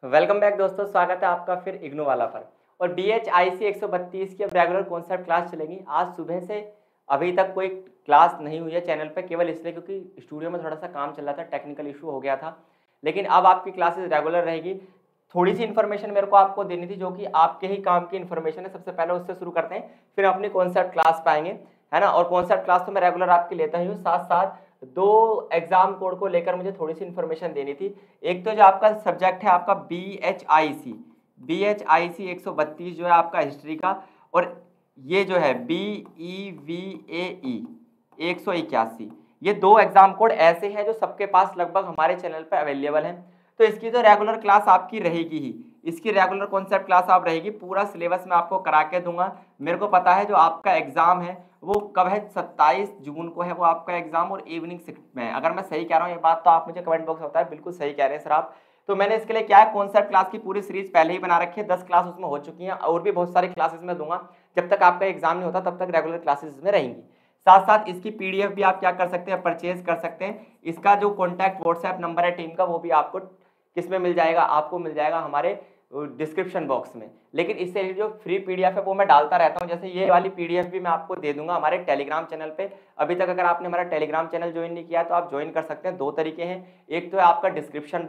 Welcome back दोस्तों, स्वागत है आपका फिर इग्नू वाला पर। और BHIC 132 की अब रेगुलर कॉन्सेप्ट क्लास चलेंगी। आज सुबह से अभी तक कोई क्लास नहीं हुई है चैनल पे, केवल इसलिए क्योंकि स्टूडियो में थोड़ा सा काम चल रहा था, टेक्निकल इशू हो गया था। लेकिन अब आपकी क्लासेस रेगुलर रहेगी। थोड़ी सी इन्फॉर्मेशन मेरे को आपको देनी थी जो कि आपके ही काम की इन्फॉर्मेशन है। सबसे पहले उससे शुरू करते हैं, फिर अपनी कॉन्सेप्ट क्लास पाएंगे, है ना। और कॉन्सेप्ट क्लास तो मैं रेगुलर आपकी लेता ही हूँ, साथ साथ दो एग्जाम कोड को लेकर मुझे थोड़ी सी इन्फॉर्मेशन देनी थी। एक तो जो आपका सब्जेक्ट है आपका BHIC 132 जो है आपका हिस्ट्री का, और ये जो है BEVAE 181, ये दो एग्जाम कोड ऐसे हैं जो सबके पास लगभग हमारे चैनल पर अवेलेबल हैं। तो इसकी तो रेगुलर क्लास आपकी रहेगी ही, इसकी रेगुलर कॉन्सेप्ट क्लास आप रहेगी। पूरा सिलेबस मैं आपको करा के दूंगा। मेरे को पता है जो आपका एग्जाम है वो कब है, 27 जून को है वो आपका एग्जाम, और इवनिंग शिफ्ट में है। अगर मैं सही कह रहा हूँ ये बात तो आप मुझे कमेंट बॉक्स में बताएं, बिल्कुल सही कह रहे हैं सर आप। तो मैंने इसके लिए क्या है, कॉन्सेप्ट क्लास की पूरी सीरीज पहले ही बना रखी है, 10 क्लास उसमें हो चुकी हैं, और भी बहुत सारी क्लासेस में दूंगा। जब तक आपका एग्जाम नहीं होता तब तक रेगुलर क्लासेस में रहेंगी। साथ साथ इसकी PDF भी आप क्या कर सकते हैं, परचेज कर सकते हैं। इसका जो कॉन्टैक्ट व्हाट्सएप नंबर है टीम का, वो भी आपको किस में मिल जाएगा, आपको मिल जाएगा हमारे डिस्क्रिप्शन बॉक्स में। लेकिन इससे जो फ्री PDF है वो मैं डालता रहता हूँ, जैसे ये वाली PDF भी मैं आपको दे दूंगा हमारे टेलीग्राम चैनल पे। अभी तक अगर आपने हमारा टेलीग्राम चैनल ज्वाइन नहीं किया तो आप ज्वाइन कर सकते हैं। दो तरीके हैं, एक तो है आपका डिस्क्रिप्शन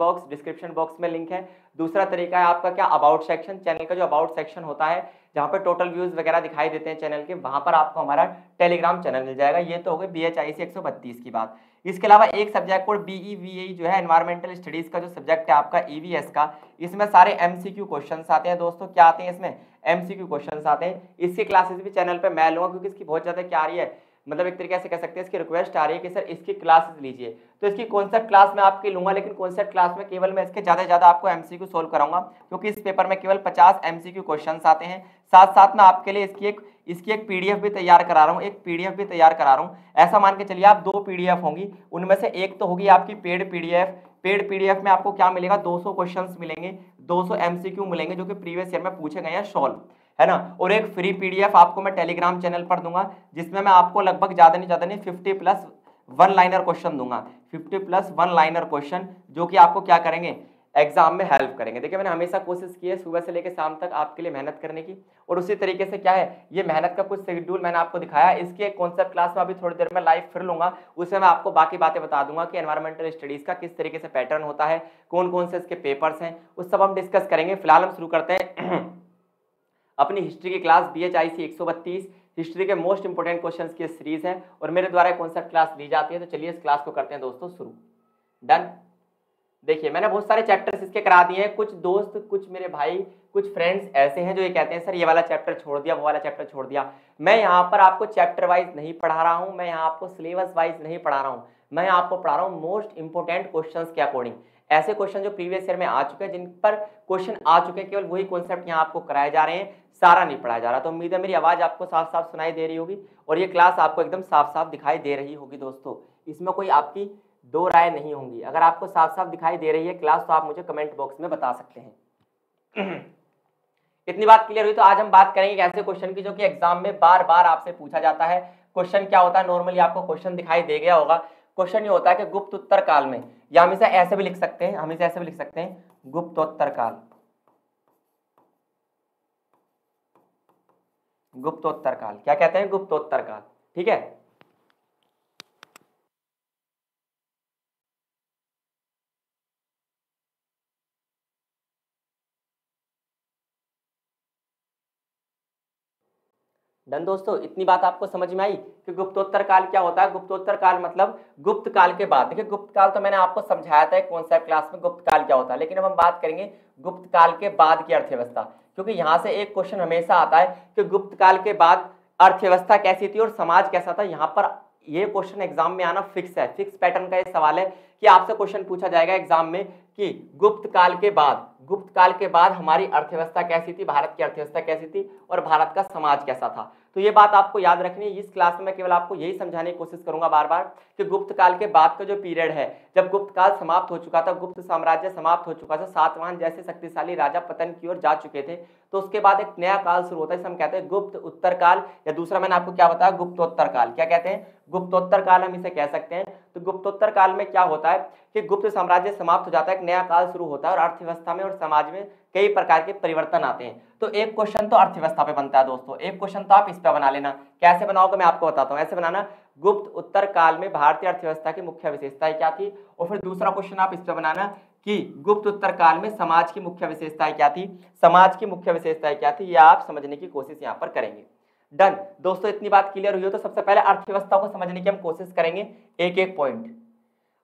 बॉक्स में लिंक है। दूसरा तरीका है आपका क्या, अबाउट सेक्शन, चैनल का जो अबाउट सेक्शन होता है जहाँ पे टोटल व्यूज वगैरह दिखाई देते हैं चैनल के, वहां पर आपको हमारा टेलीग्राम चैनल मिल जाएगा। ये तो हो गई BHIC 132 की बात। इसके अलावा एक सब्जेक्ट कोड BEVAE जो है एनवायरमेंटल स्टडीज का जो सब्जेक्ट है आपका EVS का, इसमें सारे MCQ क्वेश्चंस आते हैं दोस्तों। क्या आते हैं इसमें, MCQ क्वेश्चंस आते हैं। इसकी क्लासेस भी चैनल पे मैं लूंगा क्योंकि इसकी बहुत ज्यादा क्या आ रही है, मतलब एक तरीके से कह सकते हैं इसकी रिक्वेस्ट आ रही है कि सर इसकी क्लासेस लीजिए। तो इसकी कॉन्सेप्ट क्लास में आपकी लूंगा, लेकिन कॉन्सेप्ट क्लास में केवल मैं इसके ज्यादा से ज्यादा आपको MCQ सोल्व कराऊंगा, क्योंकि इस पेपर में केवल 50 MCQ क्वेश्चंस आते हैं। साथ साथ मैं आपके लिए इसकी एक PDF भी तैयार करा रहा हूँ, एक PDF भी तैयार करा रहा हूँ। ऐसा मान के चलिए आप दो PDF होंगी, उनमें से एक तो होगी आपकी पेड PDF में आपको क्या मिलेगा, 200 क्वेश्चंस मिलेंगे, 200 MCQ मिलेंगे जो कि प्रीवियस ईयर में पूछे गए हैं सॉल्व, है ना। और एक फ्री PDF आपको मैं टेलीग्राम चैनल पर दूंगा, जिसमें मैं आपको लगभग ज्यादा नहीं 50 प्लस वन लाइनर क्वेश्चन दूंगा, 50 प्लस वन लाइनर क्वेश्चन, जो कि आपको क्या करेंगे, एग्जाम में हेल्प करेंगे। देखिए मैंने हमेशा कोशिश की है सुबह से लेकर शाम तक आपके लिए मेहनत करने की, और उसी तरीके से क्या है, ये मेहनत का कुछ शेड्यूल मैंने आपको दिखाया। इसके कॉन्सेप्ट क्लास में अभी थोड़ी देर में लाइव फिर लूंगा, उसमें मैं आपको बाकी बातें बता दूंगा कि एनवायरमेंटल स्टडीज का किस तरीके से पैटर्न होता है, कौन कौन से इसके पेपर्स हैं, उस सब हम डिस्कस करेंगे। फिलहाल हम शुरू करते हैं अपनी हिस्ट्री की क्लास। BHIC 132 हिस्ट्री के मोस्ट इंपोर्टेंट क्वेश्चंस की सीरीज है, और मेरे द्वारा कॉन्सेप्ट क्लास ली जाती है। तो चलिए इस क्लास को करते हैं दोस्तों शुरू। डन। देखिए मैंने बहुत सारे चैप्टर्स इसके करा दिए हैं। कुछ दोस्त, कुछ मेरे भाई, कुछ फ्रेंड्स ऐसे हैं जो ये कहते हैं सर ये वाला चैप्टर छोड़ दिया, वो वाला चैप्टर छोड़ दिया। मैं यहाँ पर आपको चैप्टर वाइज नहीं पढ़ा रहा हूँ, मैं यहाँ आपको सिलेबस वाइज नहीं पढ़ा रहा हूँ, मैं आपको पढ़ा रहा हूँ मोस्ट इंपोर्टेंट क्वेश्चंस के अकॉर्डिंग। ऐसे क्वेश्चन जो प्रीवियस ईयर में आ चुके हैं, जिन पर क्वेश्चन आ चुके हैं, केवल वही कॉन्सेप्ट यहाँ आपको कराए जा रहे हैं, सारा नहीं पढ़ाया जा रहा। तो उम्मीद है मेरी आवाज आपको साफ साफ सुनाई दे रही होगी, और ये क्लास आपको एकदम साफ साफ दिखाई दे रही होगी दोस्तों। इसमें कोई आपकी दो राय नहीं होंगी। अगर आपको साफ साफ दिखाई दे रही है क्लास तो आप मुझे कमेंट बॉक्स में बता सकते हैं। इतनी बात क्लियर हुई। तो आज हम बात करेंगे ऐसे क्वेश्चन की जो कि एग्जाम में बार बार आपसे पूछा जाता है। क्वेश्चन क्या होता है, नॉर्मली आपको क्वेश्चन दिखाई दे गया होगा। क्वेश्चन ये होता है कि गुप्तोत्तर काल में, या हमेशा ऐसे भी लिख सकते हैं, हमेशा ऐसे भी लिख सकते हैं, गुप्तोत्तर काल, गुप्तोत्तर काल क्या कहते हैं, गुप्तोत्तर काल, ठीक है। डन दोस्तों, इतनी बात आपको समझ में आई कि गुप्तोत्तर काल क्या होता है। गुप्तोत्तर काल मतलब गुप्त काल के बाद। देखिए गुप्त काल तो मैंने आपको समझाया था कॉन्सेप्ट क्लास में, गुप्त काल क्या होता है। लेकिन अब हम बात करेंगे गुप्त काल के बाद की अर्थव्यवस्था, क्योंकि यहाँ से एक क्वेश्चन हमेशा आता है कि गुप्त काल के बाद अर्थव्यवस्था कैसी थी और समाज कैसा था। यहाँ पर ये क्वेश्चन एग्जाम में आना फिक्स है, फिक्स पैटर्न का ये सवाल है कि आपसे क्वेश्चन पूछा जाएगा एग्जाम में कि गुप्त काल के बाद हमारी अर्थव्यवस्था कैसी थी, भारत की अर्थव्यवस्था कैसी थी, और भारत का समाज कैसा था। तो ये बात आपको याद रखनी है। इस क्लास में मैं केवल आपको यही समझाने की कोशिश करूंगा बार बार कि गुप्त काल के बाद का जो पीरियड है, जब गुप्त काल समाप्त हो चुका था, गुप्त साम्राज्य समाप्त हो चुका था, सातवाहन जैसे शक्तिशाली राजा पतन की ओर जा चुके थे, तो उसके बाद एक नया काल शुरू होता है, जिसे हम कहते हैं गुप्त उत्तर काल, या दूसरा मैंने आपको क्या बताया, गुप्तोत्तर काल। क्या कहते हैं, गुप्तोत्तर काल हम इसे कह सकते हैं। तो गुप्तोत्तर काल में क्या होता है कि गुप्त साम्राज्य समाप्त हो जाता है, एक नया काल शुरू होता है और अर्थव्यवस्था में और समाज में कई प्रकार के परिवर्तन आते हैं। तो एक क्वेश्चन तो अर्थव्यवस्था पे बनता है दोस्तों, एक क्वेश्चन तो आप इस पे बना लेना। कैसे बनाओगे मैं आपको बताता हूँ, ऐसे बनाना, गुप्त उत्तर काल में भारतीय अर्थव्यवस्था की मुख्य विशेषताएं क्या थी, और फिर दूसरा क्वेश्चन आप इस पे बनाना कि गुप्त उत्तर काल में समाज की मुख्य विशेषताएं क्या थी, समाज की मुख्य विशेषताएं क्या थी, ये आप समझने की कोशिश यहाँ पर करेंगे। डन दोस्तों, इतनी बात क्लियर हुई हो तो सबसे पहले अर्थव्यवस्था को समझने की हम कोशिश करेंगे, एक एक पॉइंट।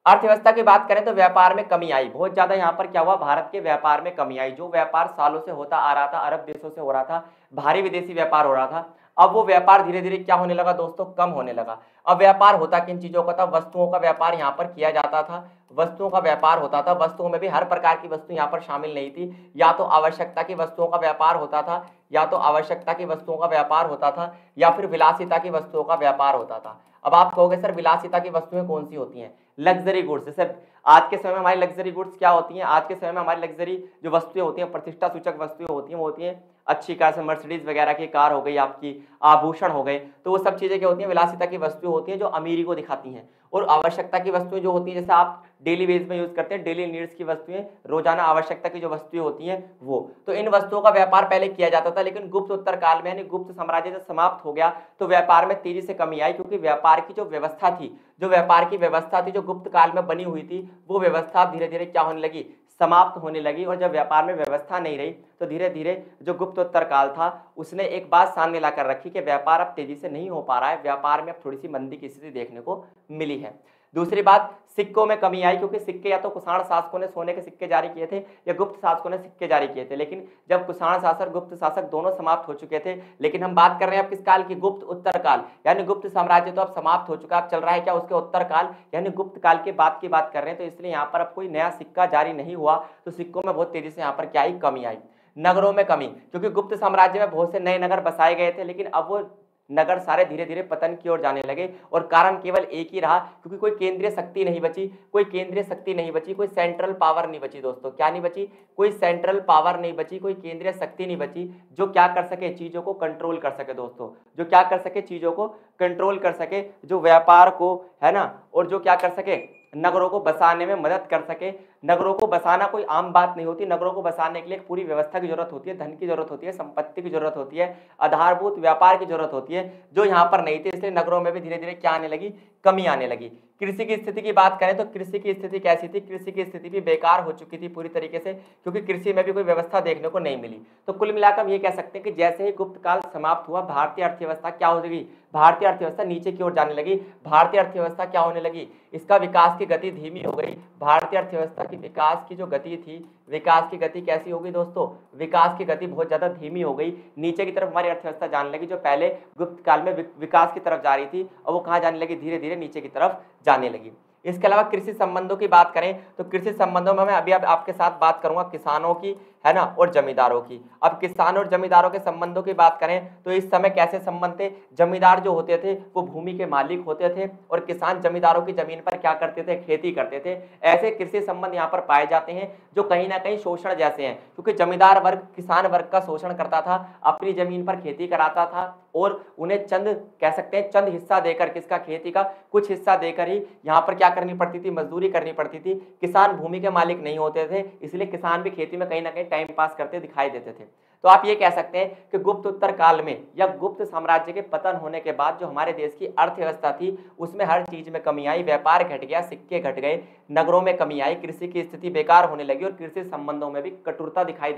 अर्थव्यवस्था की बात करें तो व्यापार में कमी आई बहुत ज्यादा। यहाँ पर क्या हुआ, भारत के व्यापार में कमी आई। जो व्यापार सालों से होता आ रहा था, अरब देशों से हो रहा था, भारी विदेशी व्यापार हो रहा था, अब वो व्यापार धीरे धीरे क्या होने लगा दोस्तों, कम होने लगा। अब व्यापार होता किन चीजों का था, वस्तुओं का व्यापार यहाँ पर किया जाता था, वस्तुओं का व्यापार होता था। वस्तुओं में भी हर प्रकार की वस्तु यहाँ पर शामिल नहीं थी, या तो आवश्यकता की वस्तुओं का व्यापार होता था, या तो आवश्यकता की वस्तुओं का व्यापार होता था, या फिर विलासिता की वस्तुओं का व्यापार होता था। अब आप कहोगे सर विलासिता की वस्तुएं कौन सी होती हैं, लग्जरी गुड्स। जैसे आज के समय में हमारी लग्जरी गुड्स क्या होती हैं, आज के समय में हमारी लग्जरी जो वस्तुएं होती हैं, प्रतिष्ठा सूचक वस्तुएं होती हैं, वो होती हैं अच्छी कार से मर्सिडीज वगैरह की कार हो गई, आपकी आभूषण हो गए, तो वो सब चीजें क्या होती हैं, विलासिता की वस्तुएं होती हैं जो अमीरी को दिखाती हैं। और आवश्यकता की वस्तुएं जो होती हैं, जैसे आप डेली बेस में यूज करते हैं, डेली नीड्स की वस्तुएं, रोजाना आवश्यकता की जो वस्तुएं होती हैं वो, तो इन वस्तुओं का व्यापार पहले किया जाता था। लेकिन गुप्त उत्तर काल में यानी गुप्त साम्राज्य जब समाप्त हो गया तो व्यापार में तेजी से कमी आई, क्योंकि व्यापार की जो व्यवस्था थी, जो व्यापार की व्यवस्था थी जो गुप्त काल में बनी हुई थी, वो व्यवस्था धीरे धीरे क्या होने लगी, समाप्त होने लगी। और जब व्यापार में व्यवस्था नहीं रही तो धीरे धीरे जो गुप्तोत्तर काल था उसने एक बात सामने लाकर रखी कि व्यापार अब तेजी से नहीं हो पा रहा है, व्यापार में अब थोड़ी सी मंदी की स्थिति देखने को मिली है। दूसरी बात, सिक्कों में कमी आई, क्योंकि सिक्के या तो कुषाण शासकों ने सोने के सिक्के जारी किए थे या गुप्त शासकों ने सिक्के जारी किए थे। लेकिन जब कुषाण शासक गुप्त शासक दोनों समाप्त हो चुके थे, लेकिन हम बात कर रहे हैं अब किस काल की, गुप्त उत्तर काल, यानी गुप्त साम्राज्य तो अब समाप्त हो चुका, अब चल रहा है क्या, उसके उत्तर काल यानी गुप्त काल के बाद की बात कर रहे हैं। तो इसलिए यहाँ पर अब कोई नया सिक्का जारी नहीं हुआ, तो सिक्कों में बहुत तेजी से यहाँ पर क्या आई, कमी आई। नगरों में कमी, क्योंकि गुप्त साम्राज्य में बहुत से नए नगर बसाए गए थे, लेकिन अब वो नगर सारे धीरे धीरे पतन की ओर जाने लगे। और कारण केवल एक ही रहा, क्योंकि कोई केंद्रीय शक्ति नहीं बची, कोई केंद्रीय शक्ति नहीं बची, कोई सेंट्रल पावर नहीं बची दोस्तों। क्या नहीं बची, कोई सेंट्रल पावर नहीं बची, कोई केंद्रीय शक्ति नहीं बची जो क्या कर सके, चीजों को कंट्रोल कर सके दोस्तों, जो क्या कर सके, चीजों को कंट्रोल कर सके, जो व्यापार को, है ना, और जो क्या कर सके, नगरों को बसाने में मदद कर सके। नगरों को बसाना कोई आम बात नहीं होती, नगरों को बसाने के लिए पूरी व्यवस्था की जरूरत होती है, धन की जरूरत होती है, संपत्ति की जरूरत होती है, आधारभूत व्यापार की जरूरत होती है, जो यहाँ पर नहीं थी। इसलिए नगरों में भी धीरे धीरे क्या आने लगी, कमी आने लगी। कृषि की स्थिति की बात करें तो कृषि की स्थिति कैसी थी, कृषि की स्थिति भी बेकार हो चुकी थी पूरी तरीके से, क्योंकि कृषि में भी कोई व्यवस्था देखने को नहीं मिली। तो कुल मिलाकर हम ये कह सकते हैं कि जैसे ही गुप्त काल समाप्त हुआ, भारतीय अर्थव्यवस्था क्या हो गई, भारतीय अर्थव्यवस्था नीचे की ओर जाने लगी। भारतीय अर्थव्यवस्था क्या होने लगी, इसका विकास की गति धीमी हो गई। भारतीय अर्थव्यवस्था की विकास की जो गति थी, विकास की गति कैसी हो गई दोस्तों, विकास की गति बहुत ज्यादा धीमी हो गई, नीचे की तरफ हमारी अर्थव्यवस्था जाने लगी। जो पहले गुप्त काल में विकास की तरफ जा रही थी, और वो कहाँ जाने लगी, धीरे धीरे नीचे की तरफ जाने लगी। इसके अलावा कृषि संबंधों की बात करें तो कृषि संबंधों में मैं अभी अब आपके साथ बात करूंगा किसानों की, है ना, और जमींदारों की। अब किसान और जमींदारों के संबंधों की बात करें तो इस समय कैसे संबंध थे, जमींदार जो होते थे वो भूमि के मालिक होते थे, और किसान जमींदारों की जमीन पर क्या करते थे, खेती करते थे। ऐसे कृषि संबंध यहाँ पर पाए जाते हैं जो कहीं ना कहीं शोषण जैसे हैं, क्योंकि जमींदार वर्ग किसान वर्ग का शोषण करता था, अपनी जमीन पर खेती कराता था, और उन्हें चंद कह सकते हैं चंद हिस्सा देकर, किसका, खेती का कुछ हिस्सा देकर ही यहाँ पर क्या करनी पड़ती थी, मजदूरी करनी पड़ती थी। किसान भूमि के मालिक नहीं होते थे, इसलिए किसान भी खेती में कहीं ना कहीं टाइम पास करते दिखाई देते थे। तो आप ये कह सकते हैं कि गुप्त उत्तर काल में या गुप्त साम्राज्य के पतन होने के बाद जो हमारे देश की अर्थव्यवस्था थी उसमें हर चीज में कमी आई, व्यापार घट गया, सिक्के घट गए, नगरों में कमी आई, कृषि की स्थिति बेकार होने लगी, और कृषि संबंधों में भी कटुरता दिखाई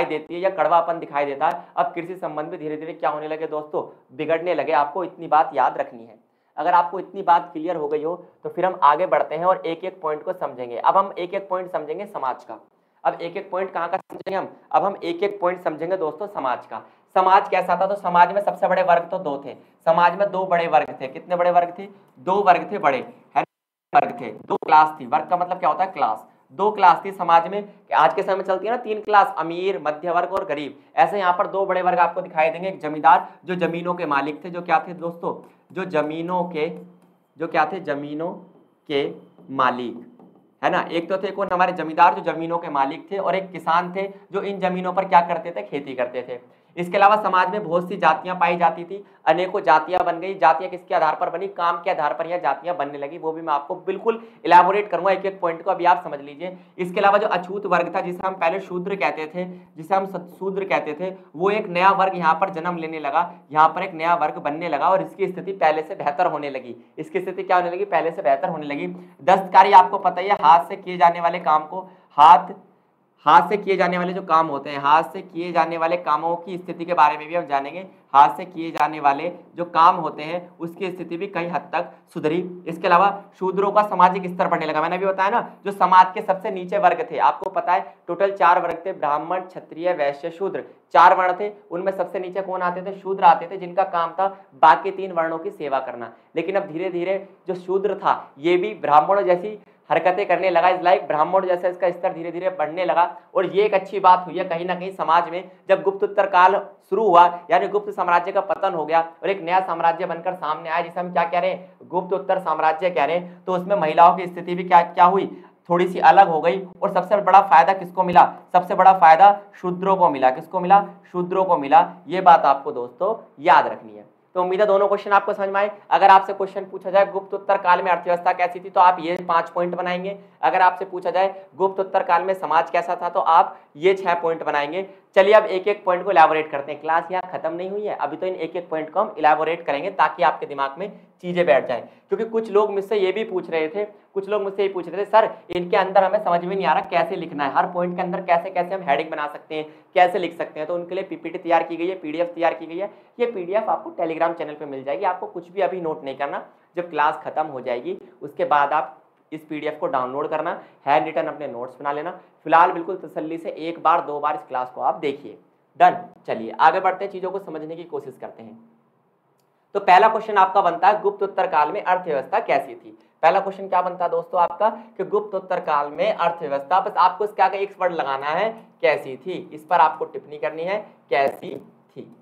देती है या कड़वापन दिखाई देता है। अब कृषि संबंध भी धीरे धीरे क्या होने लगे दोस्तों, बिगड़ने लगे। आपको इतनी बात याद रखनी है। अगर आपको इतनी बात क्लियर हो गई हो तो फिर हम आगे बढ़ते हैं और एक एक पॉइंट को समझेंगे। अब हम एक एक पॉइंट समझेंगे समाज का। अब एक एक पॉइंट कहाँ का समझेंगे हम, अब हम एक एक पॉइंट समझेंगे दोस्तों समाज का। समाज कैसा था, तो समाज में सबसे बड़े वर्ग तो दो थे, समाज में दो बड़े वर्ग थे। कितने बड़े वर्ग थे, दो वर्ग थे बड़े, है वर्ग थे, दो क्लास थी। वर्ग का मतलब क्या होता है, क्लास। दो क्लास थी समाज में। आज के समय में चलती है ना तीन क्लास, अमीर, मध्य वर्ग और गरीब। ऐसे यहाँ पर दो बड़े वर्ग आपको दिखाई देंगे। एक जमींदार जो जमीनों के मालिक थे, जो क्या थे दोस्तों, जो जमीनों के, जो क्या थे, जमीनों के मालिक, है ना। एक तो थे कौन, हमारे जमींदार जो जमीनों के मालिक थे, और एक किसान थे जो इन जमीनों पर क्या करते थे, खेती करते थे। इसके अलावा समाज में बहुत सी जातियां पाई जाती थी, अनेकों जातियां बन गई। जातियां किसके आधार पर बनी? काम के आधार पर यह जातियां बनने लगी। वो भी मैं आपको बिल्कुल इलाबोरेट करूंगा एक एक पॉइंट को, अभी आप समझ लीजिए। इसके अलावा जो अछूत वर्ग था, जिसे हम पहले शूद्र कहते थे, जिसे हम शूद्र कहते थे, वो एक नया वर्ग यहाँ पर जन्म लेने लगा, यहाँ पर एक नया वर्ग बनने लगा और इसकी स्थिति पहले से बेहतर होने लगी। इसकी स्थिति क्या होने लगी? पहले से बेहतर होने लगी। दस्तकारी आपको पता ही है, हाथ से किए जाने वाले काम को, हाथ से किए जाने वाले जो काम होते हैं, हाथ से किए जाने वाले कामों की स्थिति के बारे में भी हम जानेंगे। हाथ से किए जाने वाले जो काम होते हैं उसकी स्थिति भी कई हद तक सुधरी। इसके अलावा शूद्रों का सामाजिक स्तर बढ़ने लगा। मैंने अभी बताया ना, जो समाज के सबसे नीचे वर्ग थे, आपको पता है टोटल 4 वर्ग थे, ब्राह्मण, क्षत्रिय, वैश्य, शूद्र, 4 वर्ण थे। उनमें सबसे नीचे कौन आते थे? शूद्र आते थे, जिनका काम था बाकी 3 वर्णों की सेवा करना। लेकिन अब धीरे धीरे जो शूद्र था ये भी ब्राह्मणों जैसी हरकतें करने लगा, इस लाइक ब्राह्मण जैसा इसका स्तर धीरे धीरे बढ़ने लगा। और ये एक अच्छी बात हुई है कहीं ना कहीं समाज में, जब गुप्तोत्तर काल शुरू हुआ, यानी गुप्त साम्राज्य का पतन हो गया और एक नया साम्राज्य बनकर सामने आया, जिसे हम क्या कह रहे हैं? गुप्तोत्तर साम्राज्य कह रहे हैं। तो उसमें महिलाओं की स्थिति भी क्या हुई? थोड़ी सी अलग हो गई। और सबसे बड़ा फायदा किसको मिला? सबसे बड़ा फायदा शूद्रों को मिला। किसको मिला? शूद्रों को मिला। ये बात आपको दोस्तों याद रखनी है। तो उम्मीद है दोनों क्वेश्चन आपको समझ में आए। अगर आपसे क्वेश्चन पूछा जाए गुप्तोत्तर काल में अर्थव्यवस्था कैसी थी, तो आप ये 5 पॉइंट बनाएंगे। अगर आपसे पूछा जाए गुप्तोत्तर काल में समाज कैसा था, तो आप ये 6 पॉइंट बनाएंगे। चलिए अब एक एक पॉइंट को इलैबोरेट करते हैं। क्लास यहाँ खत्म नहीं हुई है, अभी तो इन एक एक पॉइंट को हम इलैबोरेट करेंगे ताकि आपके दिमाग में चीजें बैठ जाए। क्योंकि कुछ लोग मुझसे ये भी पूछ रहे थे, सर इनके अंदर हमें समझ में नहीं आ रहा कैसे लिखना है, हर पॉइंट के अंदर कैसे कैसे हम हेडिंग बना सकते हैं, कैसे लिख सकते हैं। तो उनके लिए पीपीटी तैयार की गई है, पीडीएफ तैयार की गई है। ये पीडीएफ आपको टेलीग्राम चैनल पे मिल जाएगी। आपको कुछ भी अभी नोट नहीं करना, जब क्लास खत्म हो जाएगी उसके बाद आप इस पीडीएफ को डाउनलोड करना, हैंड रिटन अपने नोट्स बना लेना। फिलहाल बिल्कुल तसल्ली से 1 बार 2 बार इस क्लास को आप देखिए। डन। चलिए आगे बढ़ते हैं, चीजों को समझने की कोशिश करते हैं। तो पहला क्वेश्चन आपका बनता है गुप्तोत्तर काल में अर्थव्यवस्था कैसी थी। पहला क्वेश्चन क्या बनता है दोस्तों आपका कि गुप्तोत्तर काल में अर्थव्यवस्था, बस आपको इसका आगे एक वर्ड लगाना है, कैसी थी। इस पर आपको टिप्पणी करनी है, कैसी थी।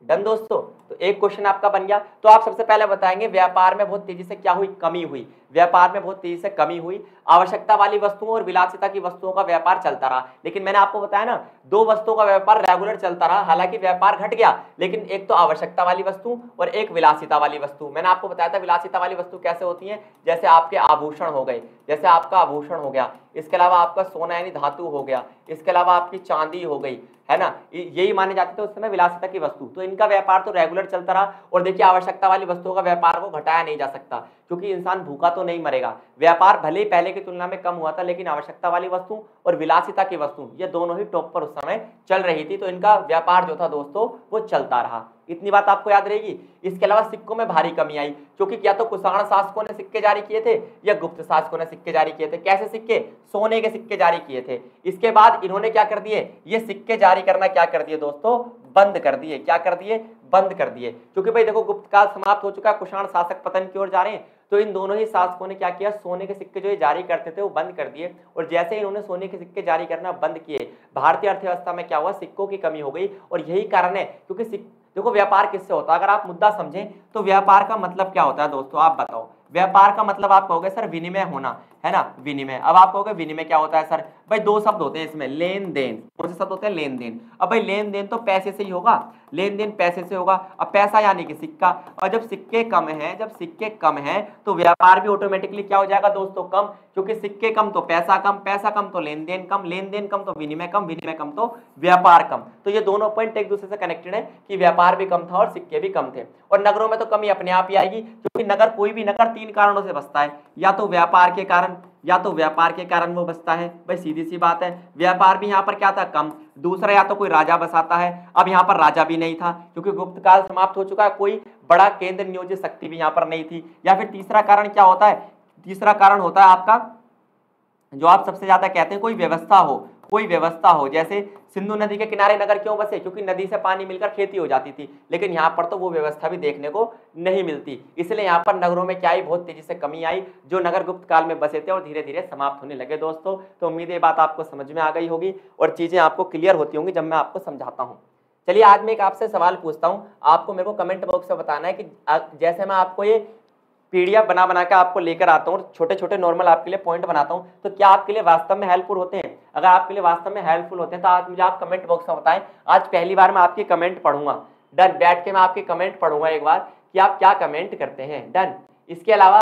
डन दोस्तों। तो एक क्वेश्चन आपका बन गया। तो आप सबसे पहले बताएंगे व्यापार में बहुत तेजी से क्या हुई? कमी हुई। व्यापार में बहुत तेजी से कमी हुई। आवश्यकता वाली वस्तुओं और विलासिता की वस्तुओं का व्यापार चलता रहा। लेकिन मैंने आपको बताया ना, 2 वस्तुओं का व्यापार रेगुलर चलता रहा, हालांकि व्यापार घट गया। लेकिन एक तो आवश्यकता वाली वस्तु और एक विलासिता वाली वस्तु। मैंने आपको बताया था विलासिता वाली वस्तु कैसे होती है, जैसे आपके आभूषण हो गए, जैसे आपका आभूषण हो गया, इसके अलावा आपका सोना यानी धातु हो गया, इसके अलावा आपकी चांदी हो गई, है ना, यही माने जाते थे उस समय विलासिता की वस्तु। तो इनका व्यापार तो रेगुलर चलता रहा। और देखिए आवश्यकता वाली वस्तुओं का व्यापार को घटाया नहीं जा सकता, क्योंकि इंसान भूखा तो नहीं मरेगा। व्यापार भले ही पहले की तुलना में कम हुआ था, लेकिन आवश्यकता वाली वस्तु और विलासिता की वस्तु ये दोनों ही टॉप पर उस समय चल रही थी। तो इनका व्यापार जो था दोस्तों वो चलता रहा। इतनी बात आपको याद रहेगी। इसके अलावा सिक्कों में भारी कमी आई, क्योंकि या तो कुषाण शासकों ने सिक्के जारी किए थे या गुप्त शासकों ने सिक्के जारी किए थे। कैसे सिक्के? सोने के सिक्के जारी किए थे। इसके बाद इन्होंने क्या कर दिए? ये सिक्के जारी करना क्या कर दिए दोस्तों? बंद कर दिए। क्या कर दिए? बंद कर दिए। क्योंकि भाई देखो गुप्त काल समाप्त हो चुका है, कुषाण शासक पतन की ओर जा रहे हैं। तो इन दोनों ही शासकों ने क्या किया? सोने के सिक्के जो ये जारी करते थे वो बंद कर दिए। और जैसे इन्होंने सोने के सिक्के जारी करना बंद किए, भारतीय अर्थव्यवस्था में क्या हुआ? सिक्कों की कमी हो गई। और यही कारण है, क्योंकि देखो व्यापार किससे होता है, अगर आप मुद्दा समझें तो व्यापार का मतलब क्या होता है दोस्तों, आप बताओ। व्यापार का मतलब आप कहोगे सर विनिमय होना, है ना, विनिमय। अब आप कहोगे विनिमय क्या होता है सर? भाई 2 शब्द होते हैं इसमें, लेन देन। कौन से शब्द होते हैं? लेन देन। अब भाई लेन देन तो पैसे से ही होगा, लेन देन पैसे से होगा। अब पैसा यानी कि सिक्का, और जब सिक्के कम है, जब सिक्के कम है तो व्यापार भी ऑटोमेटिकली क्या हो जाएगा दोस्तों? कम। क्योंकि सिक्के कम तो पैसा कम, पैसा कम तो लेन देन कम, लेन देन कम तो विनिमय कम, विनिमय कम तो व्यापार कम। तो ये दोनों पॉइंट एक दूसरे से कनेक्टेड है कि व्यापार भी कम था और सिक्के भी कम थे। और नगरों में तो कमी अपने आप ही आएगी, क्योंकि नगर, कोई भी नगर 3 कारणों से बसता है, या तो व्यापार के कारण, या तो व्यापार के कारण वो बसता है। भाई सीधी सी बात है, व्यापार भी यहाँ पर क्या था? कम। दूसरा, या तो कोई राजा बसाता है। अब यहाँ पर राजा भी नहीं था, क्योंकि गुप्त काल समाप्त हो चुका है, कोई बड़ा केंद्र नियोजित शक्ति भी यहाँ पर नहीं थी। या फिर तीसरा कारण क्या होता है? तीसरा कारण होता है आपका, जो आप सबसे ज्यादा कहते हैं, कोई व्यवस्था हो, कोई व्यवस्था हो। जैसे सिंधु नदी के किनारे नगर क्यों बसे? क्योंकि नदी से पानी मिलकर खेती हो जाती थी। लेकिन यहाँ पर तो वो व्यवस्था भी देखने को नहीं मिलती, इसलिए यहाँ पर नगरों में क्या आई? बहुत तेजी से कमी आई। जो नगर गुप्त काल में बसे थे और धीरे धीरे समाप्त होने लगे दोस्तों। तो उम्मीद है बात आपको समझ में आ गई होगी और चीजें आपको क्लियर होती होंगी जब मैं आपको समझाता हूँ। चलिए आज मैं एक आपसे सवाल पूछता हूँ, आपको मेरे को कमेंट बॉक्स में बताना है कि जैसे मैं आपको ये पीडीएफ बना बना के आपको लेकर आता हूँ और छोटे छोटे नॉर्मल आपके लिए पॉइंट बनाता हूँ, तो क्या आपके लिए वास्तव में हेल्पफुल होते हैं? अगर आपके लिए वास्तव में हेल्पफुल होते हैं तो आज मुझे आप कमेंट बॉक्स में बताएं। आज पहली बार मैं आपकी कमेंट पढ़ूंगा। डन, बैठ के मैं आपके कमेंट पढ़ूंगा एक बार कि आप क्या कमेंट करते हैं। डन। इसके अलावा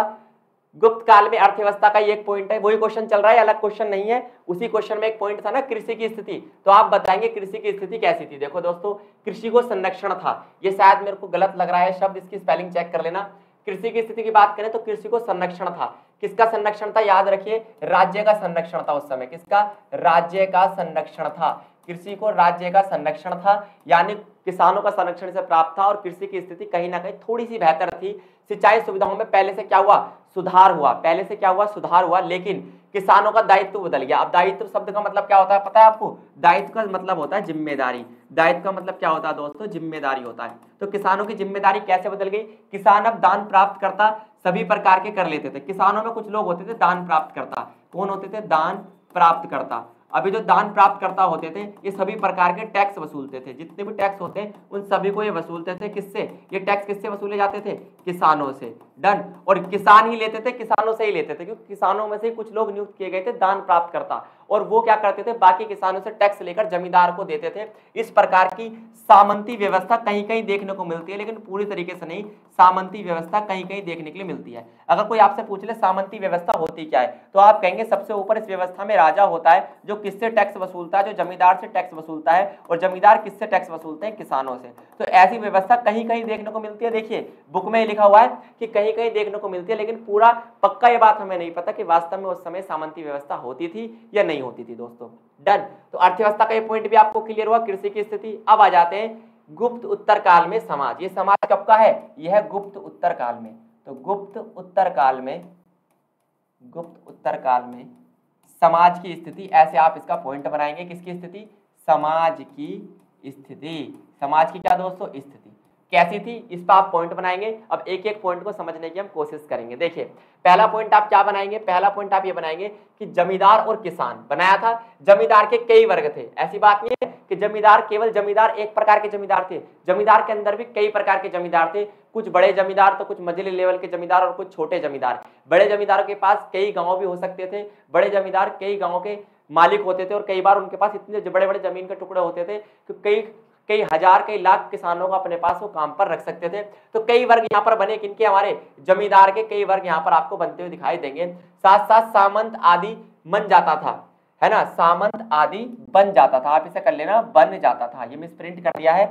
गुप्त काल में अर्थव्यवस्था का एक पॉइंट है, वही क्वेश्चन चल रहा है, अलग क्वेश्चन नहीं है। उसी क्वेश्चन में एक पॉइंट था ना, कृषि की स्थिति, तो आप बताएंगे कृषि की स्थिति कैसी थी। देखो दोस्तों, कृषि को संरक्षण था, ये शायद मेरे को गलत लग रहा है शब्द, इसकी स्पेलिंग चेक कर लेना। कृषि की स्थिति की बात करें तो कृषि को संरक्षण था। किसका संरक्षण था? याद रखिए, राज्य का संरक्षण था उस समय। किसका? राज्य का संरक्षण था। कृषि को राज्य का संरक्षण था, यानी किसानों का संरक्षण से प्राप्त था। और कृषि की स्थिति कहीं ना कहीं थोड़ी सी बेहतर थी। सिंचाई सुविधाओं में पहले से क्या हुआ? सुधार हुआ। पहले से क्या हुआ? सुधार हुआ। लेकिन किसानों का दायित्व बदल गया। अब दायित्व शब्द का मतलब क्या होता है पता है आपको? दायित्व का मतलब होता है जिम्मेदारी। दायित्व का मतलब क्या होता है दोस्तों? जिम्मेदारी होता है। तो किसानों की जिम्मेदारी कैसे बदल गई? किसान अब दान प्राप्त करता सभी प्रकार के कर लेते थे। किसानों में कुछ लोग होते थे दान प्राप्त करता। कौन होते थे? दान प्राप्त करता। अभी जो दान प्राप्त करता होते थे ये सभी प्रकार के टैक्स वसूलते थे। जितने भी टैक्स होते हैं उन सभी को ये वसूलते थे। किससे? ये टैक्स किससे वसूले जाते थे? किसानों से। डन। और किसान ही लेते थे, किसानों से ही लेते थे, क्योंकि किसानों में से कुछ लोग नियुक्त किए गए थे दान प्राप्त करता, और वो क्या करते थे? बाकी किसानों से टैक्स लेकर जमींदार को देते थे। इस प्रकार की सामंती व्यवस्था कहीं कहीं देखने को मिलती है, लेकिन पूरी तरीके से नहीं। सामंती व्यवस्था कहीं कहीं देखने के लिए मिलती है। अगर कोई आपसे पूछ ले सामंती व्यवस्था होती क्या है, तो आप कहेंगे सबसे ऊपर इस व्यवस्था में राजा होता है, जो किससे टैक्स वसूलता है? जो जमींदार से टैक्स वसूलता है। और जमींदार किससे टैक्स वसूलते हैं? किसानों से। तो ऐसी व्यवस्था कहीं कहीं देखने को मिलती है। देखिए बुक में लिखा हुआ है कि कहीं कहीं देखने को मिलती है, लेकिन पूरा पक्का ये बात हमें नहीं पता कि वास्तव में उस समय सामंती व्यवस्था होती थी या नहीं होती थी दोस्तों। डन। तो अर्थव्यवस्था का ये पॉइंट भी आपको क्लियर हुआ, कृषि की स्थिति। अब आ जाते हैं गुप्त उत्तर काल में समाज। ये समाज कब का है? यह है गुप्त उत्तर काल में। तो गुप्त उत्तर काल में समाज की स्थिति, ऐसे आप इसका पॉइंट बनाएंगे। किसकी स्थिति? समाज की स्थिति। समाज की क्या दोस्तों? स्थिति कैसी थी, इस पर आप पॉइंट बनाएंगे। अब एक एक पॉइंट को समझने की हम कोशिश करेंगे। देखिए पहला पॉइंट आप क्या बनाएंगे? पहला पॉइंट आप ये बनाएंगे कि जमींदार और किसान बनाया था। जमींदार के कई वर्ग थे, ऐसी बात नहीं है कि जमींदार केवल जमींदार एक प्रकार के जमींदार थे। जमींदार के अंदर भी कई प्रकार के जमींदार थे। कुछ बड़े जमींदार तो कुछ मझले लेवल के जमींदार और कुछ छोटे जमींदार। बड़े जमींदारों के पास कई गांव भी हो सकते थे। बड़े जमींदार कई गांवों के मालिक होते थे, और कई बार उनके पास इतने बड़े बड़े जमीन के टुकड़े होते थे कि कई हजार कई लाख किसानों को अपने पास वो काम पर रख सकते थे। तो कई वर्ग यहाँ पर बने, किनके? हमारे जमींदार के कई वर्ग यहाँ पर आपको बनते हुए दिखाई देंगे। साथ साथ सामंत आदि बन जाता था, है ना? सामंत आदि बन जाता था। आप इसे कर लेना, बन जाता था। ये मैं प्रिंट कर दिया है।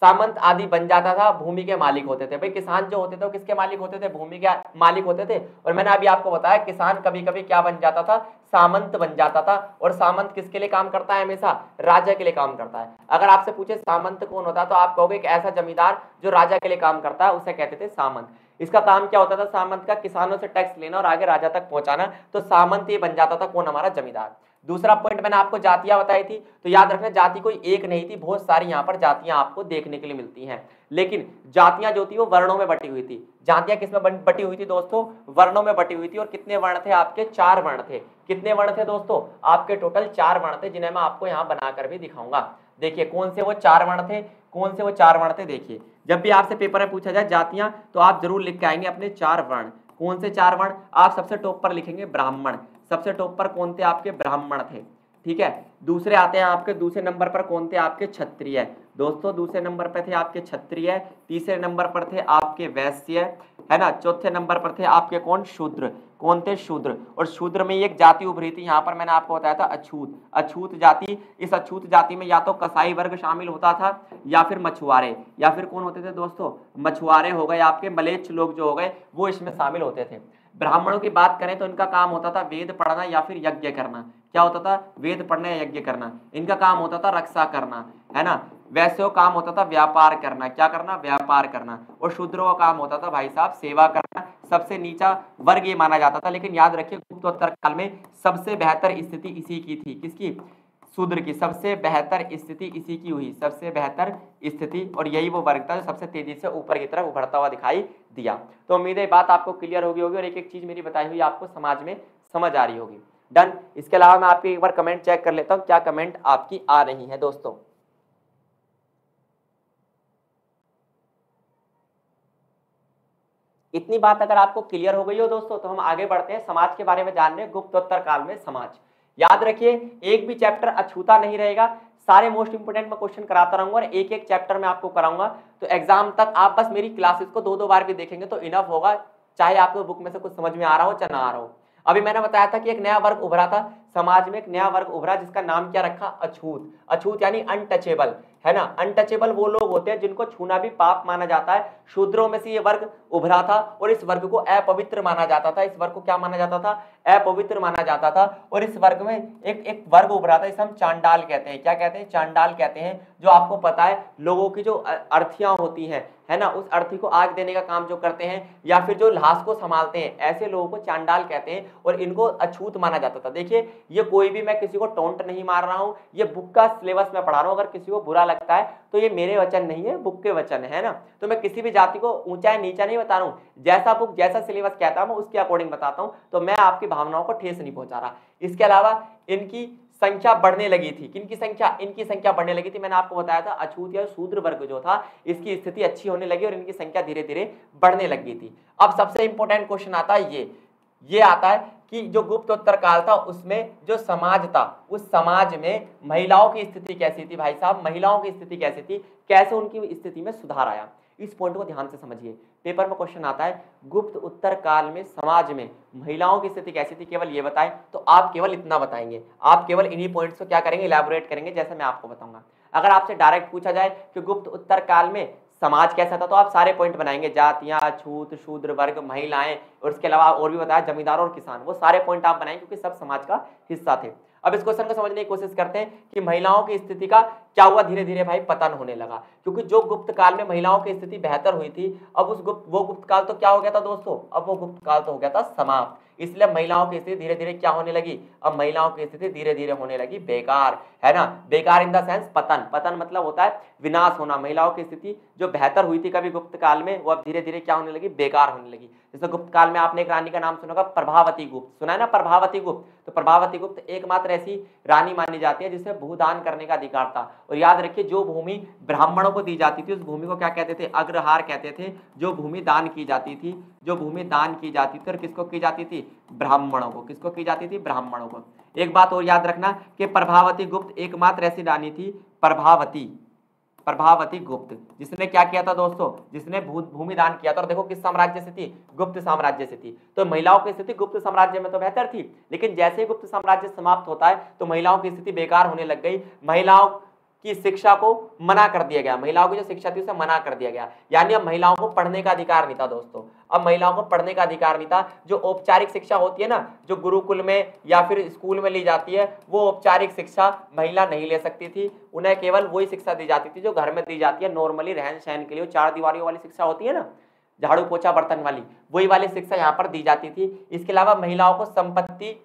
सामंत आदि बन जाता था, भूमि के मालिक होते थे। भाई किसान जो होते थे वो किसके मालिक होते थे? भूमि के मालिक होते थे। और मैंने अभी आपको बताया किसान कभी कभी क्या बन जाता था? सामंत बन जाता था। और सामंत किसके लिए काम करता है? हमेशा राजा के लिए काम करता है। अगर आपसे पूछे सामंत कौन होता है, तो आप कहोगे कि ऐसा जमींदार जो राजा के लिए काम करता है उसे कहते थे सामंत। इसका काम क्या होता था सामंत का? किसानों से टैक्स लेना और आगे राजा तक पहुंचाना। तो सामंत ये बन जाता था कौन? हमारा जमींदार। दूसरा पॉइंट मैंने आपको जातियां बताई थी, तो याद रखना जाति कोई एक नहीं थी, बहुत सारी यहाँ पर जातियां आपको देखने के लिए मिलती हैं। लेकिन जातियां जो थी वो वर्णों में बटी हुई थी। जातियां किसमें बटी हुई थी दोस्तों? वर्णों में बटी हुई थी। और कितने वर्ण थे आपके? 4 वर्ण थे। कितने वर्ण थे दोस्तों? आपके टोटल 4 वर्ण थे, जिन्हें मैं आपको यहाँ बनाकर भी दिखाऊंगा। देखिए कौन से वो 4 वर्ण थे, कौन से वो 4 वर्ण थे। देखिए जब भी आपसे पेपर में पूछा जाए जातियां, तो आप जरूर लिख के आएंगे अपने 4 वर्ण। कौन से 4 वर्ण? आप सबसे टॉप पर लिखेंगे ब्राह्मण। सबसे टॉप पर कौन थे? आपके ब्राह्मण थे। ठीक है। दूसरे आते हैं आपके, दूसरे नंबर पर कौन थे? आपके क्षत्रिय। दोस्तों दूसरे नंबर पर थे आपके क्षत्रिय। तीसरे नंबर पर थे आपके वैश्य, है ना? चौथे नंबर पर थे आपके कौन? शूद्र। कौन थे? शूद्र। और शूद्र में एक जाति उभरी थी, यहाँ पर मैंने आपको बताया था अछूत। अछूत जाति। इस अछूत जाति में या तो कसाई वर्ग शामिल होता था, या फिर मछुआरे, या फिर कौन होते थे दोस्तों? मछुआरे हो गए, आपके मलेच्छ लोग जो हो गए वो इसमें शामिल होते थे। ब्राह्मणों की बात करें तो इनका काम होता था वेद पढ़ना या फिर यज्ञ करना। क्या होता था? वेद पढ़ना या यज्ञ करना। इनका काम होता था रक्षा करना, है ना? वैश्यों का काम होता था व्यापार करना। क्या करना? व्यापार करना। और शूद्रों का काम होता था भाई साहब सेवा करना। सबसे नीचा वर्ग ये माना जाता था। लेकिन याद रखिए गुप्तोत्तर काल में सबसे बेहतर स्थिति इसी की थी। किसकी? शूद्र की। सबसे बेहतर स्थिति इसी की हुई, सबसे बेहतर स्थिति। और यही वो वर्ग था जो सबसे तेजी से ऊपर की तरफ उभरता हुआ दिखाई दिया। तो उम्मीद है बात आपको क्लियर होगी और एक एक चीज मेरी बताई हुई आपको समाज में समझ आ रही होगी। डन। इसके अलावा मैं आपकी एक बार कमेंट चेक कर लेता हूं, क्या कमेंट आपकी आ रही है दोस्तों। इतनी बात अगर आपको क्लियर हो गई हो दोस्तों, तो हम आगे बढ़ते हैं समाज के बारे में जानने। गुप्तोत्तर काल में समाज, याद रखिए एक भी चैप्टर अछूता नहीं रहेगा, सारे मोस्ट इंपोर्टेंट मैं क्वेश्चन कराता रहूंगा और एक एक चैप्टर में आपको कराऊंगा। तो एग्जाम तक आप बस मेरी क्लासेस को 2-2 बार भी देखेंगे तो इनफ होगा, चाहे आपको बुक में से कुछ समझ में आ रहा हो चाहे ना आ रहा हो। अभी मैंने बताया था कि एक नया वर्ग उभरा था समाज में, एक नया वर्ग उभरा जिसका नाम क्या रखा, अछूत। अछूत यानी अनटचेबल, है ना। अनटचेबल वो लोग होते हैं जिनको छूना भी पाप माना जाता है। शूद्रों में से ये वर्ग उभरा था और इस वर्ग को अपवित्र माना जाता था। इस वर्ग को क्या माना जाता था, अपवित्र माना जाता था। और इस वर्ग में एक वर्ग उभरा था, इसे हम चांडाल कहते हैं। क्या कहते हैं, चांडाल कहते हैं। जो आपको पता है लोगों की जो अर्थियां होती हैं, है ना, उस अर्थी को आग देने का काम जो करते हैं या फिर जो लाश को संभालते हैं, ऐसे लोगों को चांडाल कहते हैं और इनको अछूत माना जाता था। देखिए ये कोई भी, मैं किसी को टोंट नहीं मार रहा हूं, ये बुक का सिलेबस में पढ़ा रहा हूं। अगर किसी को बुरा लगता है तो ये मेरे वचन नहीं है, बुक के वचन है ना। तो मैं किसी भी जाति को ऊंचा या नीचा नहीं बता रहा हूं, जैसा बुक जैसा सिलेबस कहता हूं उसके अकॉर्डिंग बताता हूं। तो मैं आपकी भावनाओं को ठेस नहीं पहुंचा रहा। इसके अलावा इनकी संख्या बढ़ने लगी थी। किनकी संख्या, इनकी संख्या बढ़ने लगी थी। मैंने आपको बताया था अछूत या शूद्र वर्ग जो था इसकी स्थिति अच्छी होने लगी और इनकी संख्या धीरे धीरे बढ़ने लगी थी। अब सबसे इंपॉर्टेंट क्वेश्चन आता है ये आता है कि जो गुप्तोत्तर काल था उसमें जो समाज था, उस समाज में महिलाओं की स्थिति कैसी थी। भाई साहब महिलाओं की स्थिति कैसी थी, कैसे उनकी स्थिति में सुधार आया, इस पॉइंट को ध्यान से समझिए। पेपर में क्वेश्चन आता है गुप्त उत्तर काल में समाज में महिलाओं की स्थिति कैसी थी, केवल ये बताएं। तो आप केवल इतना बताएंगे, आप केवल इन्हीं पॉइंट्स को क्या करेंगे, इलैबोरेट करेंगे, जैसे मैं आपको बताऊंगा। अगर आपसे डायरेक्ट पूछा जाए कि गुप्त उत्तर काल में समाज कैसा था, तो आप सारे पॉइंट बनाएंगे, जातियां, छूत, शूद्र वर्ग, महिलाएं, और इसके अलावा और भी बताया जमींदार और किसान, वो सारे पॉइंट आप बनाएंगे क्योंकि सब समाज का हिस्सा थे। अब इस क्वेश्चन को समझने की कोशिश करते हैं कि महिलाओं की स्थिति का क्या हुआ, धीरे धीरे भाई पतन होने लगा। क्योंकि जो गुप्त काल में महिलाओं की स्थिति बेहतर हुई थी, अब वो गुप्त काल तो क्या हो गया था दोस्तों, अब वो गुप्त काल तो हो गया था समाप्त। इसलिए महिलाओं की स्थिति धीरे धीरे क्या होने लगी, अब महिलाओं की स्थिति धीरे धीरे होने लगी बेकार, है ना। बेकार इन द सेंस पतन, पतन मतलब होता है विनाश होना। महिलाओं की स्थिति जो बेहतर हुई थी कभी गुप्त काल में, वो अब धीरे धीरे क्या होने लगी, बेकार होने लगी। जैसे गुप्त काल में आपने एक रानी का नाम सुना होगा, प्रभावती गुप्त, सुना है ना, प्रभावती गुप्त। तो प्रभावती गुप्त एकमात्र ऐसी रानी मानी जाती है जिसे भूदान करने का अधिकार था। और याद रखिए जो भूमि ब्राह्मणों को दी जाती थी उस भूमि को क्या कहते थे, अग्रहार कहते थे। जो भूमि दान की जाती थी, जो भूमि दान की जाती थी और किसको की जाती थी, ब्राह्मणों को। किसको की जाती थी, ब्राह्मणों को। एक बात और याद रखना कि प्रभावती गुप्त एकमात्र ऐसी रानी थी, प्रभावती गुप्त, जिसने क्या किया था दोस्तों, जिसने भूमि दान किया था। और देखो किस साम्राज्य से थी, गुप्त साम्राज्य से थी। तो महिलाओं की स्थिति गुप्त साम्राज्य में तो बेहतर थी, लेकिन जैसे ही गुप्त साम्राज्य समाप्त होता है तो महिलाओं की स्थिति बेकार होने लग गई। महिलाओं की शिक्षा को मना कर दिया गया, महिलाओं की जो शिक्षा थी उसे मना कर दिया गया। यानी अब महिलाओं को पढ़ने का अधिकार नहीं था दोस्तों, अब महिलाओं को पढ़ने का अधिकार नहीं था। जो औपचारिक शिक्षा होती है ना, जो गुरुकुल में या फिर स्कूल में ली जाती है, वो औपचारिक शिक्षा महिला नहीं ले सकती थी। उन्हें केवल वही शिक्षा दी जाती थी जो घर में दी जाती है नॉर्मली रहन सहन के लिए, चार दीवारियों वाली शिक्षा होती है ना, झाड़ू पोछा बर्तन वाली, वही वाली शिक्षा यहाँ पर दी जाती थी। इसके अलावा महिलाओं को संपत्ति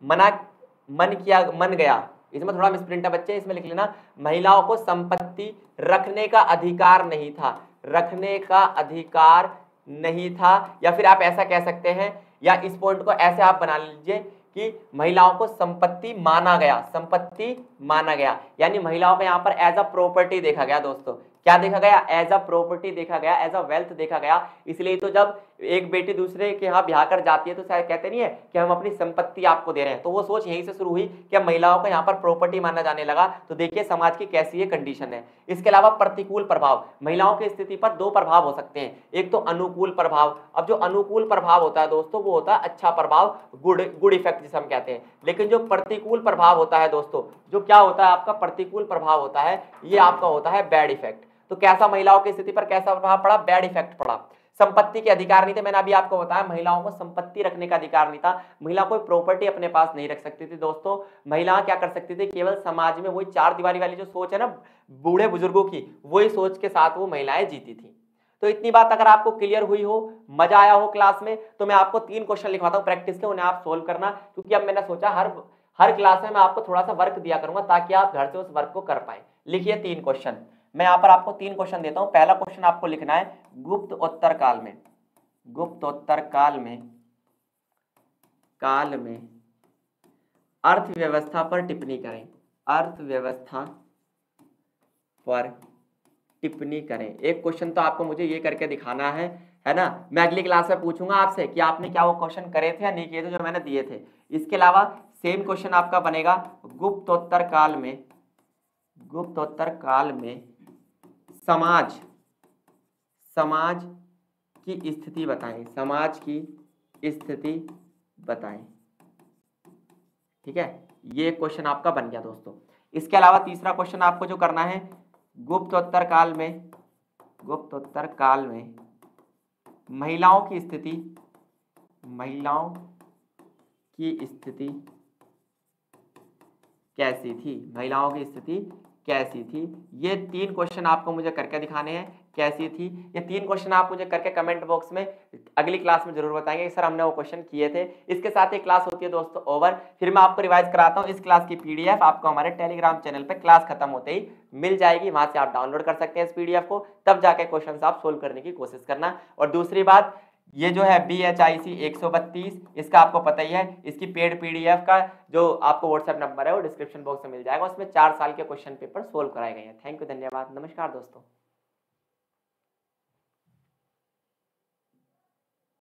मन गया, इसमें थोड़ा मिसप्रिंट है बच्चे, इसमें लिख लेना, महिलाओं को संपत्ति रखने का अधिकार नहीं था, रखने का अधिकार नहीं था। या फिर आप ऐसा कह सकते हैं, या इस पॉइंट को ऐसे आप बना लीजिए कि महिलाओं को संपत्ति माना गया, संपत्ति माना गया, यानी महिलाओं को यहाँ पर एज अ प्रॉपर्टी देखा गया दोस्तों। क्या देखा गया, एज अ प्रॉपर्टी देखा गया, एज अ वेल्थ देखा गया। इसलिए तो जब एक बेटी दूसरे के यहाँ ब्याह कर जाती है तो शायद कहते नहीं है कि हम अपनी संपत्ति आपको दे रहे हैं। तो वो सोच यहीं से शुरू हुई कि महिलाओं को यहाँ पर प्रॉपर्टी माना जाने लगा। तो देखिए समाज की कैसी ये कंडीशन है। इसके अलावा प्रतिकूल प्रभाव, महिलाओं की स्थिति पर दो प्रभाव हो सकते हैं, एक तो अनुकूल प्रभाव। अब जो अनुकूल प्रभाव होता है दोस्तों वो होता है अच्छा प्रभाव, गुड इफेक्ट जिसे हम कहते हैं। लेकिन जो प्रतिकूल प्रभाव होता है दोस्तों, जो क्या होता है आपका प्रतिकूल प्रभाव होता है, ये आपका होता है बैड इफेक्ट। तो कैसा महिलाओं की स्थिति पर कैसा प्रभाव पड़ा, बैड इफेक्ट पड़ा। संपत्ति के अधिकार नहीं थे, मैंने अभी आपको बताया महिलाओं को संपत्ति रखने का अधिकार नहीं था। महिला कोई प्रॉपर्टी अपने पास नहीं रख सकती थी दोस्तों। महिला क्या कर सकती थी, केवल समाज में वही चार दीवारी वाली जो सोच है ना बूढ़े बुजुर्गों की, वही सोच के साथ वो महिलाएं जीती थी। तो इतनी बात अगर आपको क्लियर हुई हो, मजा आया हो क्लास में, तो मैं आपको 3 क्वेश्चन लिखवाता हूँ प्रैक्टिस के, उन्हें आप सोल्व करना। क्योंकि अब मैंने सोचा हर क्लास में मैं आपको थोड़ा सा वर्क दिया करूंगा ताकि आप घर से उस वर्क को कर पाए। लिखिए 3 क्वेश्चन, मैं यहाँ पर आपको 3 क्वेश्चन देता हूं। पहला क्वेश्चन आपको लिखना है, गुप्तोत्तर काल में अर्थव्यवस्था पर टिप्पणी करें, अर्थव्यवस्था पर टिप्पणी करें। एक क्वेश्चन तो आपको मुझे ये करके दिखाना है ना। मैं अगली क्लास में पूछूंगा आपसे कि आपने क्या वो क्वेश्चन करे थे या नहीं किए थे जो मैंने दिए थे। इसके अलावा सेम क्वेश्चन आपका बनेगा गुप्तोत्तर काल में समाज की स्थिति बताएं, समाज की स्थिति बताएं। ठीक है, ये क्वेश्चन आपका बन गया दोस्तों। इसके अलावा तीसरा क्वेश्चन आपको जो करना है, गुप्तोत्तर काल में महिलाओं की स्थिति कैसी थी, महिलाओं की स्थिति कैसी थी। ये 3 क्वेश्चन आपको मुझे करके दिखाने हैं, कैसी थी। ये 3 क्वेश्चन आप मुझे करके कमेंट बॉक्स में अगली क्लास में जरूर बताएंगे कि सर हमने वो क्वेश्चन किए थे। इसके साथ ही क्लास होती है दोस्तों ओवर। फिर मैं आपको रिवाइज कराता हूँ। इस क्लास की पीडीएफ आपको हमारे टेलीग्राम चैनल पे क्लास खत्म होते ही मिल जाएगी, वहां से आप डाउनलोड कर सकते हैं इस पीडीएफ को, तब जाके क्वेश्चन आप सोल्व करने की कोशिश करना। और दूसरी बात, ये जो है BHIC 132, इसका आपको पता ही है, इसकी पेड पीडीएफ का जो आपको व्हाट्सएप नंबर है वो डिस्क्रिप्शन बॉक्स में मिल जाएगा। उसमें 4 साल के क्वेश्चन पेपर सोल्व कराए गए हैं। थैंक यू, धन्यवाद, नमस्कार दोस्तों।